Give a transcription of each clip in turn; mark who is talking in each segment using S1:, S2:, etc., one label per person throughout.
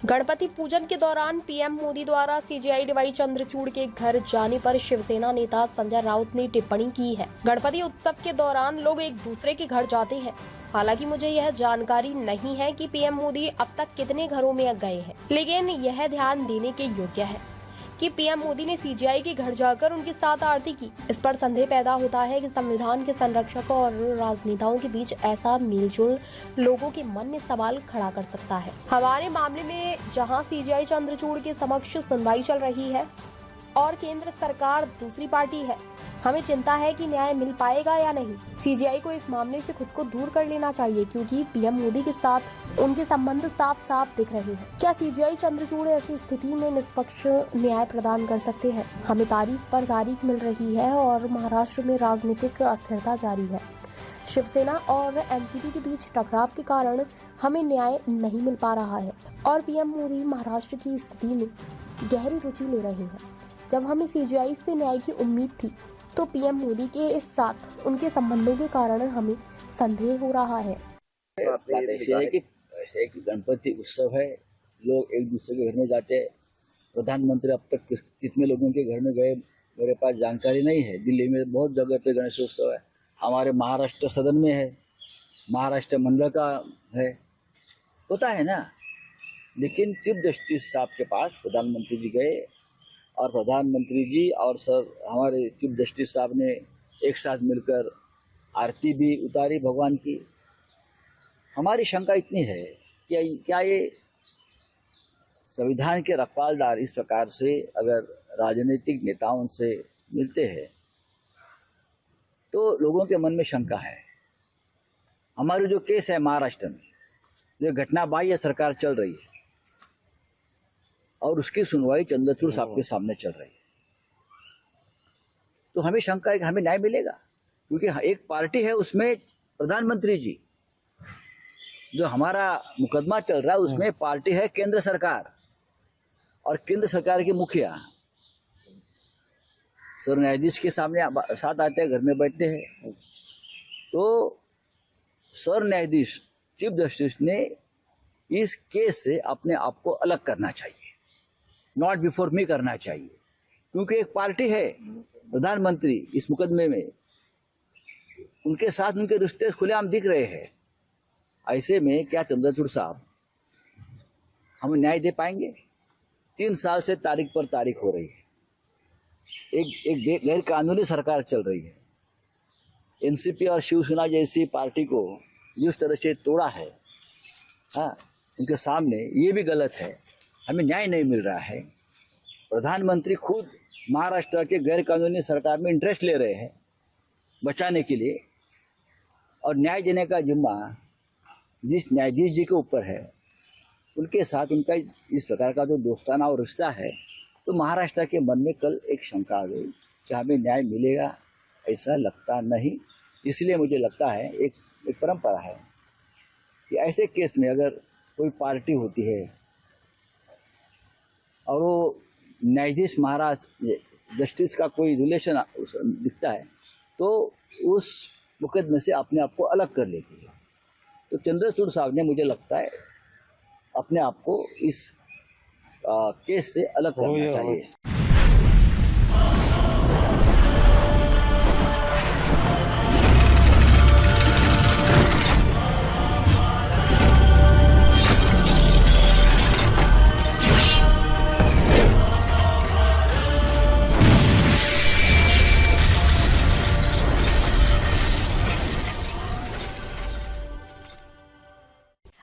S1: गणपति पूजन के दौरान पीएम मोदी द्वारा सीजेआई डीवाई चंद्रचूड़ के घर जाने पर शिवसेना नेता संजय राउत ने टिप्पणी की है। गणपति उत्सव के दौरान लोग एक दूसरे के घर जाते हैं। हालांकि मुझे यह जानकारी नहीं है कि पीएम मोदी अब तक कितने घरों में गए हैं, लेकिन यह ध्यान देने के योग्य है कि पीएम मोदी ने सीजेआई के घर जाकर उनके साथ आरती की। इस पर संदेह पैदा होता है कि संविधान के संरक्षक और राजनेताओं के बीच ऐसा मेलजोल लोगों के मन में सवाल खड़ा कर सकता है। हमारे मामले में जहां सीजेआई चंद्रचूड़ के समक्ष सुनवाई चल रही है और केंद्र सरकार दूसरी पार्टी है, हमें चिंता है कि न्याय मिल पाएगा या नहीं। सीजेआई को इस मामले से खुद को दूर कर लेना चाहिए, क्योंकि पीएम मोदी के साथ उनके संबंध साफ साफ दिख रहे हैं। क्या सीजेआई चंद्रचूड़ ऐसी स्थिति में निष्पक्ष न्याय प्रदान कर सकते हैं? हमें तारीख पर तारीख मिल रही है और महाराष्ट्र में राजनीतिक अस्थिरता जारी है। शिवसेना और एनसीपी के बीच टकराव के कारण हमें न्याय नहीं मिल पा रहा है और पीएम मोदी महाराष्ट्र की स्थिति में गहरी रुचि ले रहे हैं। जब हमें सीजेआई से न्याय की उम्मीद थी, तो पीएम मोदी के साथ उनके संबंधों के कारण हमें संदेह हो रहा है।
S2: ऐसे एक गणपति उत्सव है, लोग एक दूसरे के घर में जाते हैं। प्रधानमंत्री अब तक कितने लोगों के घर में गए मेरे पास जानकारी नहीं है। दिल्ली में बहुत जगह पे गणेश उत्सव है, हमारे महाराष्ट्र सदन में है, महाराष्ट्र मंडल का है, होता है ना। लेकिन चीफ जस्टिस साहब के पास प्रधानमंत्री जी गए और प्रधानमंत्री जी और सर हमारे चीफ जस्टिस साहब ने एक साथ मिलकर आरती भी उतारी भगवान की। हमारी शंका इतनी है कि क्या ये संविधान के रखवालदार इस प्रकार से अगर राजनीतिक नेताओं से मिलते हैं तो लोगों के मन में शंका है। हमारी जो केस है महाराष्ट्र में, जो घटना बाह्य सरकार चल रही है और उसकी सुनवाई चंद्रचूड़ साहब के सामने चल रही है, तो हमें शंका है कि हमें न्याय मिलेगा। क्योंकि एक पार्टी है, उसमें प्रधानमंत्री जी, जो हमारा मुकदमा चल रहा है उसमें पार्टी है केंद्र सरकार, और केंद्र सरकार के मुखिया सर न्यायाधीश के सामने साथ आते हैं, घर में बैठते हैं। तो सर न्यायाधीश चीफ जस्टिस ने इस केस से अपने आप को अलग करना चाहिए, नॉट बिफोर मी करना चाहिए। क्योंकि एक पार्टी है प्रधानमंत्री इस मुकदमे में, उनके साथ उनके रिश्ते खुलेआम दिख रहे हैं। ऐसे में क्या चंद्रचूड़ साहब हमें न्याय दे पाएंगे? 3 साल से तारीख पर तारीख हो रही है, एक गैर कानूनी सरकार चल रही है। एनसीपी और शिवसेना जैसी पार्टी को जिस तरह से तोड़ा है, हाँ, उनके सामने ये भी गलत है। हमें न्याय नहीं मिल रहा है। प्रधानमंत्री खुद महाराष्ट्र के गैर कानूनी सरकार में इंटरेस्ट ले रहे हैं बचाने के लिए, और न्याय देने का जिम्मा जिस न्यायाधीश जी के ऊपर है, उनके साथ उनका इस प्रकार का जो दोस्ताना और रिश्ता है, तो महाराष्ट्र के मन में कल एक शंका आ गई कि हमें न्याय मिलेगा। ऐसा लगता नहीं। इसलिए मुझे लगता है एक परंपरा है कि ऐसे केस में अगर कोई पार्टी होती है और वो न्यायाधीश महाराज जस्टिस का कोई रिलेशन दिखता है, तो उस मुकदमे से अपने आप को अलग कर लेती है। तो चंद्रचूड़ साहब ने, मुझे लगता है, अपने आप को इस केस से अलग करना चाहिए।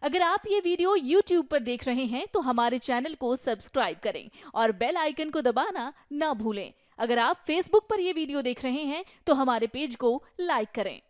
S3: अगर आप ये वीडियो YouTube पर देख रहे हैं तो हमारे चैनल को सब्सक्राइब करें और बेल आइकन को दबाना ना भूलें। अगर आप Facebook पर ये वीडियो देख रहे हैं तो हमारे पेज को लाइक करें।